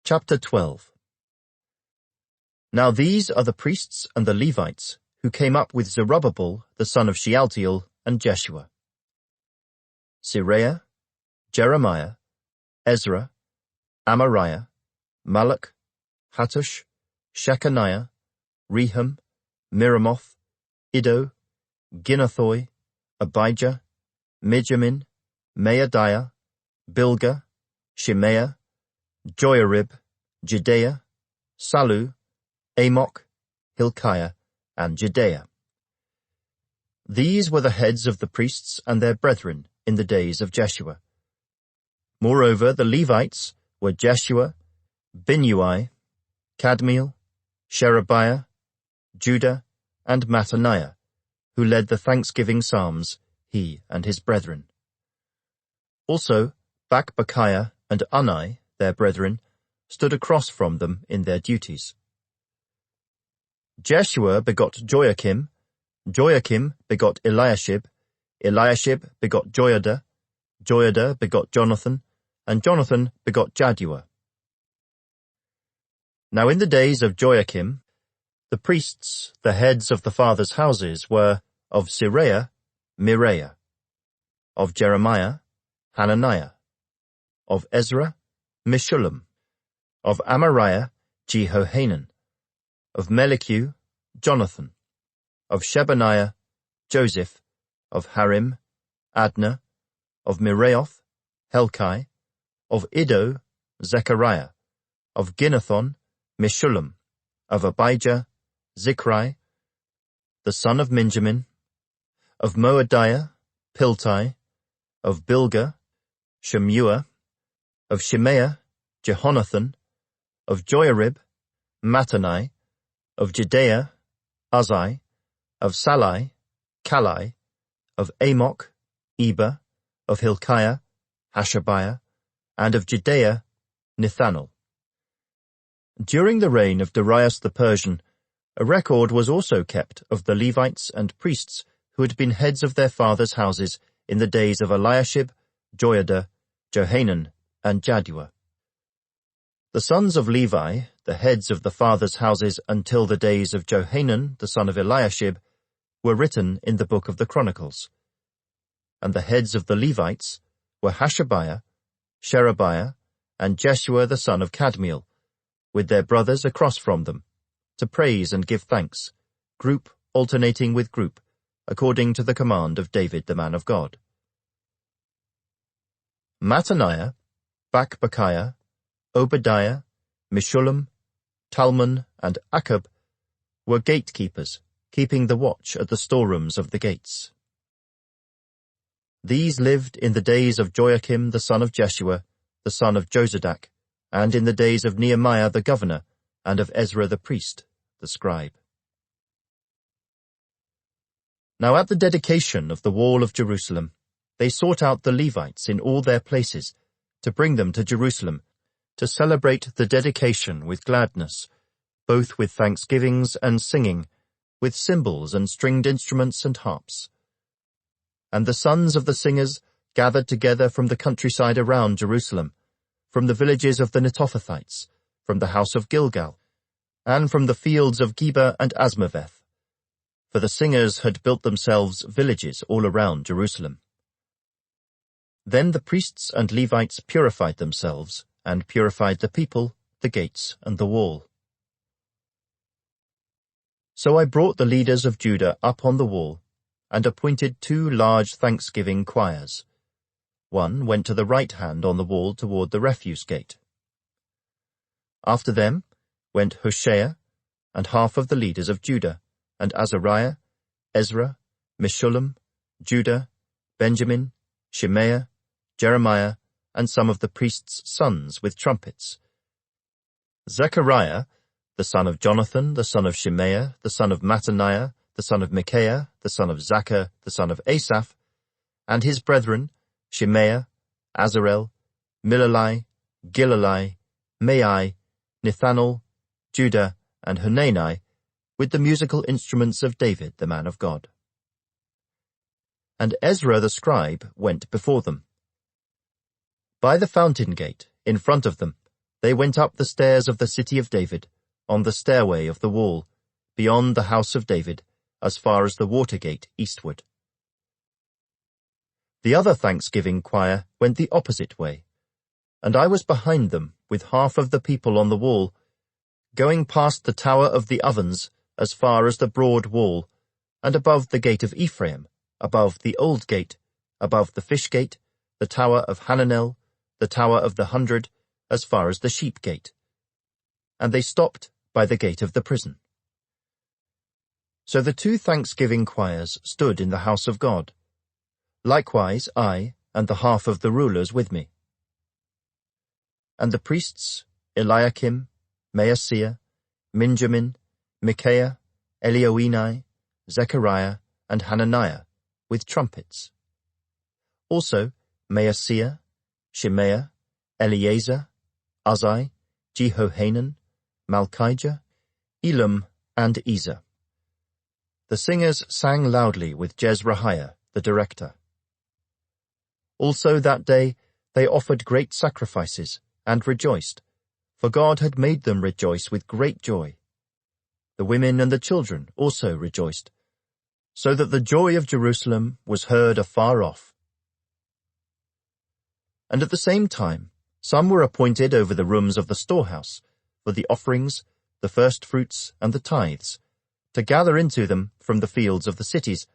Chapter 12. Now these are the priests and the Levites who came up with Zerubbabel the son of Shealtiel and Jeshua: Seraiah, Jeremiah, Ezra, Amariah, Malach, Hattush, Shechaniah, Rehum, Miramoth, Iddo, Ginnathoi, Abijah, Mijamin, Maadiah, Bilgah, Shemaiah, Joiarib, Jedaiah, Sallu, Amok, Hilkiah, and Jedaiah. These were the heads of the priests and their brethren in the days of Jeshua. Moreover, the Levites were Jeshua, Binnui, Kadmiel, Sherebiah, Judah, and Mattaniah, who led the thanksgiving psalms, he and his brethren. Also, Bakbukiah and Unni, their brethren, stood across from them in their duties. Jeshua begot Joachim, Joachim begot Eliashib, Eliashib begot Joiada, Joiada begot Jonathan, and Jonathan begot Jaddua. Now in the days of Joachim, the priests, the heads of the fathers' houses, were of Seraiah, Miraiah; of Jeremiah, Hananiah; of Ezra, Meshullam; of Amariah, Jehohanan; of Melichu, Jonathan; of Shebaniah, Joseph; of Harim, Adna; of Miraioth, Helkai; of Iddo, Zechariah; of Ginnathon, Meshullam; of Abijah, Zichri, the son of Minjamin; of Moadiah, Piltai; of Bilgah, Shemua; of Shemaiah, Jehonathan; of Joiarib, Mattani; of Jedaiah, Uzzi; of Sallai, Kalai; of Amok, Eber; of Hilkiah, Hashabiah; and of Jedaiah, Nethanel. During the reign of Darius the Persian, a record was also kept of the Levites and priests who had been heads of their fathers' houses in the days of Eliashib, Joiada, Johanan, and Jaddua. The sons of Levi, the heads of the fathers' houses until the days of Johanan the son of Eliashib, were written in the book of the Chronicles. And the heads of the Levites were Hashabiah, Sherebiah, and Jeshua the son of Kadmiel, with their brothers across from them, to praise and give thanks, group alternating with group, according to the command of David the man of God. Mattaniah, Bakbukiah, Obadiah, Meshullam, Talmon, and Akkub were gatekeepers, keeping the watch at the storerooms of the gates. These lived in the days of Joachim the son of Jeshua, the son of Jozadak, and in the days of Nehemiah the governor, and of Ezra the priest, the scribe. Now at the dedication of the wall of Jerusalem, they sought out the Levites in all their places, to bring them to Jerusalem, to celebrate the dedication with gladness, both with thanksgivings and singing, with cymbals and stringed instruments and harps. And the sons of the singers gathered together from the countryside around Jerusalem, from the villages of the Netophathites, from the house of Gilgal, and from the fields of Geba and Asmaveth, for the singers had built themselves villages all around Jerusalem. Then the priests and Levites purified themselves, and purified the people, the gates, and the wall. So I brought the leaders of Judah up on the wall, and appointed 2 large thanksgiving choirs. One went to the right hand on the wall toward the refuse gate. After them went Hoshea, and half of the leaders of Judah, and Azariah, Ezra, Meshullam, Judah, Benjamin, Shemaiah, Jeremiah, and some of the priests' sons with trumpets. Zechariah, the son of Jonathan, the son of Shemaiah, the son of Mattaniah, the son of Micaiah, the son of Zachar, the son of Asaph, and his brethren, Shemaiah, Azarel, Milalai, Gilalai, Maai, Nethanel, Judah, and Hanani, with the musical instruments of David the man of God. And Ezra the scribe went before them. By the fountain gate, in front of them, they went up the stairs of the city of David, on the stairway of the wall, beyond the house of David, as far as the water gate eastward. The other thanksgiving choir went the opposite way, and I was behind them with half of the people on the wall, going past the tower of the ovens as far as the broad wall, and above the gate of Ephraim, above the old gate, above the fish gate, the tower of Hananel, the tower of the 100, as far as the sheep gate. And they stopped by the gate of the prison. So the two thanksgiving choirs stood in the house of God. Likewise I, and the half of the rulers with me. And the priests, Eliakim, Maaseiah, Minjamin, Micaiah, Elioenai, Zechariah, and Hananiah, with trumpets. Also Maaseiah, Shemaiah, Eleazar, Uzzi, Jehohanan, Malchijah, Elam, and Ezer. The singers sang loudly with Jezrahiah, the director. Also that day they offered great sacrifices and rejoiced, for God had made them rejoice with great joy. The women and the children also rejoiced, so that the joy of Jerusalem was heard afar off. And at the same time, some were appointed over the rooms of the storehouse, for the offerings, the firstfruits, and the tithes, to gather into them from the fields of the cities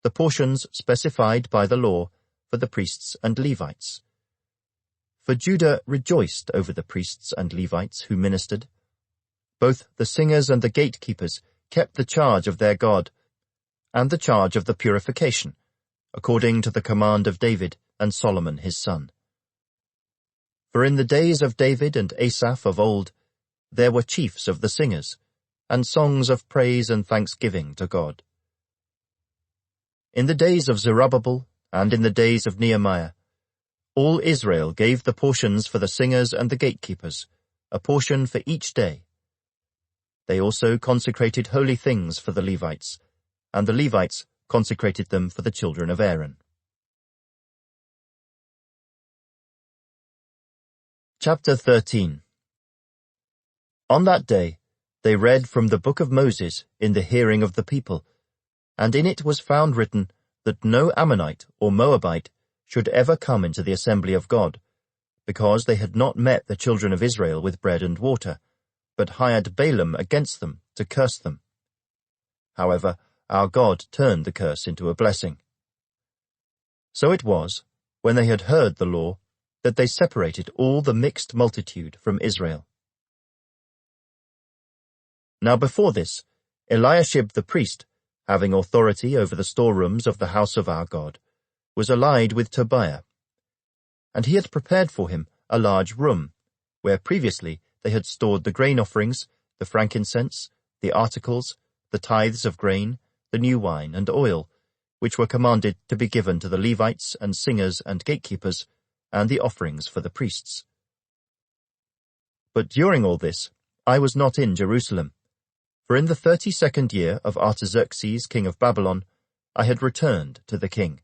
the portions specified by the law for the priests and Levites. For Judah rejoiced over the priests and Levites who ministered. Both the singers and the gatekeepers kept the charge of their God, and the charge of the purification, according to the command of David and Solomon his son. For in the days of David and Asaph of old, there were chiefs of the singers, and songs of praise and thanksgiving to God. In the days of Zerubbabel, and in the days of Nehemiah, all Israel gave the portions for the singers and the gatekeepers, a portion for each day. They also consecrated holy things for the Levites, and the Levites consecrated them for the children of Aaron. Chapter 13. On that day they read from the book of Moses in the hearing of the people, and in it was found written that no Ammonite or Moabite should ever come into the assembly of God, because they had not met the children of Israel with bread and water, but hired Balaam against them to curse them. However, our God turned the curse into a blessing. So it was, when they had heard the law, that they separated all the mixed multitude from Israel. Now before this, Eliashib the priest, having authority over the storerooms of the house of our God, was allied with Tobiah. And he had prepared for him a large room, where previously they had stored the grain offerings, the frankincense, the articles, the tithes of grain, the new wine and oil, which were commanded to be given to the Levites and singers and gatekeepers, and the offerings for the priests. But during all this, I was not in Jerusalem, for in the 32nd year of Artaxerxes king of Babylon, I had returned to the king.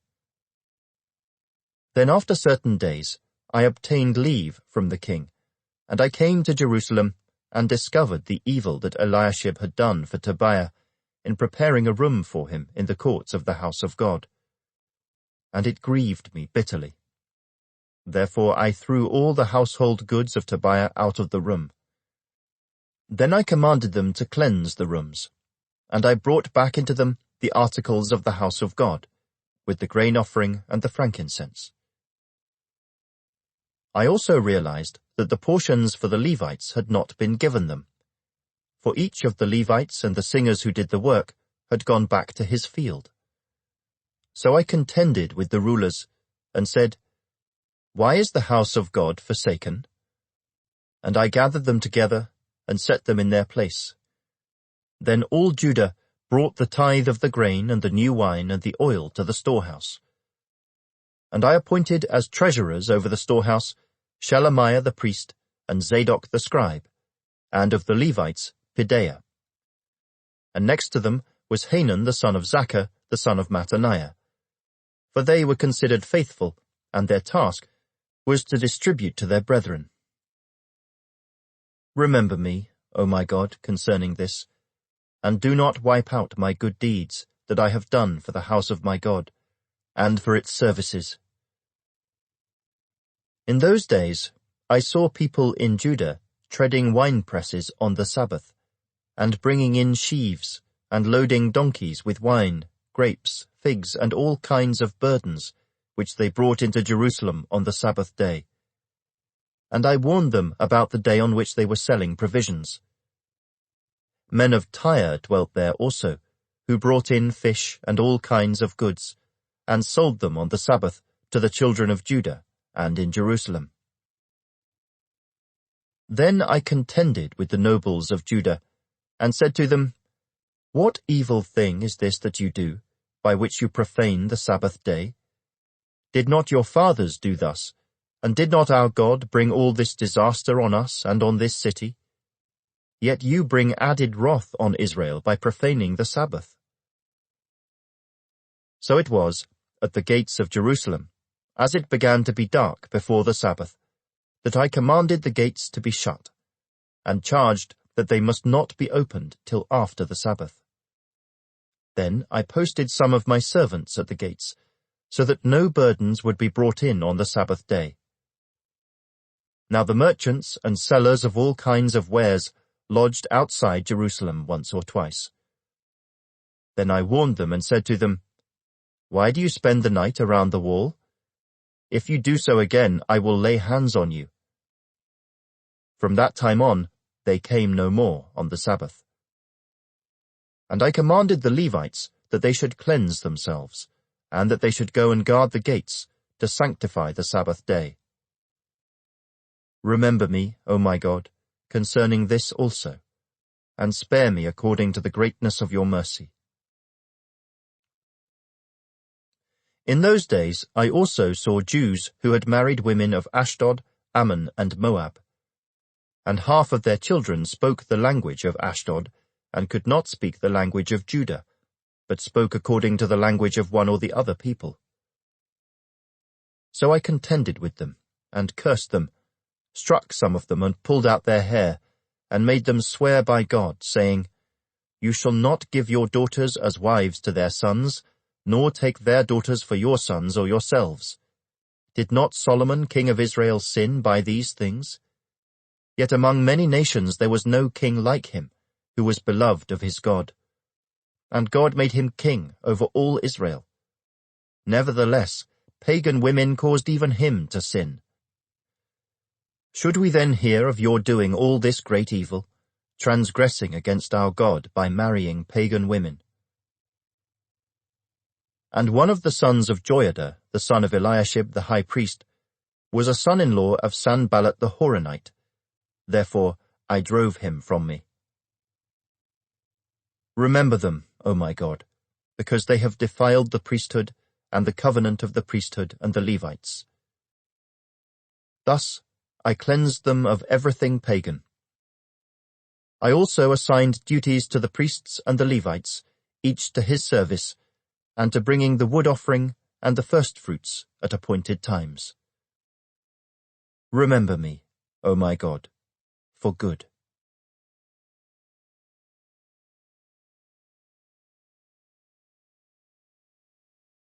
Then after certain days, I obtained leave from the king, and I came to Jerusalem and discovered the evil that Eliashib had done for Tobiah in preparing a room for him in the courts of the house of God. And it grieved me bitterly. Therefore I threw all the household goods of Tobiah out of the room. Then I commanded them to cleanse the rooms, and I brought back into them the articles of the house of God, with the grain offering and the frankincense. I also realized that the portions for the Levites had not been given them, for each of the Levites and the singers who did the work had gone back to his field. So I contended with the rulers and said, "Why is the house of God forsaken?" And I gathered them together and set them in their place. Then all Judah brought the tithe of the grain and the new wine and the oil to the storehouse. And I appointed as treasurers over the storehouse Shelemiah the priest and Zadok the scribe, and of the Levites Pedaiah. And next to them was Hanan the son of Zaccur, the son of Mattaniah. For they were considered faithful, and their task was to distribute to their brethren. Remember me, O my God, concerning this, and do not wipe out my good deeds that I have done for the house of my God, and for its services. In those days I saw people in Judah treading winepresses on the Sabbath, and bringing in sheaves, and loading donkeys with wine, grapes, figs, and all kinds of burdens, which they brought into Jerusalem on the Sabbath day. And I warned them about the day on which they were selling provisions. Men of Tyre dwelt there also, who brought in fish and all kinds of goods, and sold them on the Sabbath to the children of Judah and in Jerusalem. Then I contended with the nobles of Judah, and said to them, What evil thing is this that you do, by which you profane the Sabbath day? Did not your fathers do thus, and did not our God bring all this disaster on us and on this city? Yet you bring added wrath on Israel by profaning the Sabbath. So it was, at the gates of Jerusalem, as it began to be dark before the Sabbath, that I commanded the gates to be shut, and charged that they must not be opened till after the Sabbath. Then I posted some of my servants at the gates, so that no burdens would be brought in on the Sabbath day. Now the merchants and sellers of all kinds of wares lodged outside Jerusalem once or twice. Then I warned them and said to them, Why do you spend the night around the wall? If you do so again, I will lay hands on you. From that time on, they came no more on the Sabbath. And I commanded the Levites that they should cleanse themselves, and that they should go and guard the gates to sanctify the Sabbath day. Remember me, O my God, concerning this also, and spare me according to the greatness of your mercy. In those days I also saw Jews who had married women of Ashdod, Ammon, and Moab. And half of their children spoke the language of Ashdod, and could not speak the language of Judah, but spoke according to the language of one or the other people. So I contended with them, and cursed them, struck some of them, and pulled out their hair, and made them swear by God, saying, You shall not give your daughters as wives to their sons, nor take their daughters for your sons or yourselves. Did not Solomon king of Israel sin by these things? Yet among many nations there was no king like him, who was beloved of his God. And God made him king over all Israel. Nevertheless, pagan women caused even him to sin. Should we then hear of your doing all this great evil, transgressing against our God by marrying pagan women? And one of the sons of Joiada, the son of Eliashib the high priest, was a son-in-law of Sanballat the Horonite. Therefore I drove him from me. Remember them, O my God, because they have defiled the priesthood and the covenant of the priesthood and the Levites. Thus I cleansed them of everything pagan. I also assigned duties to the priests and the Levites, each to his service, and to bringing the wood offering and the firstfruits at appointed times. Remember me, O my God, for good.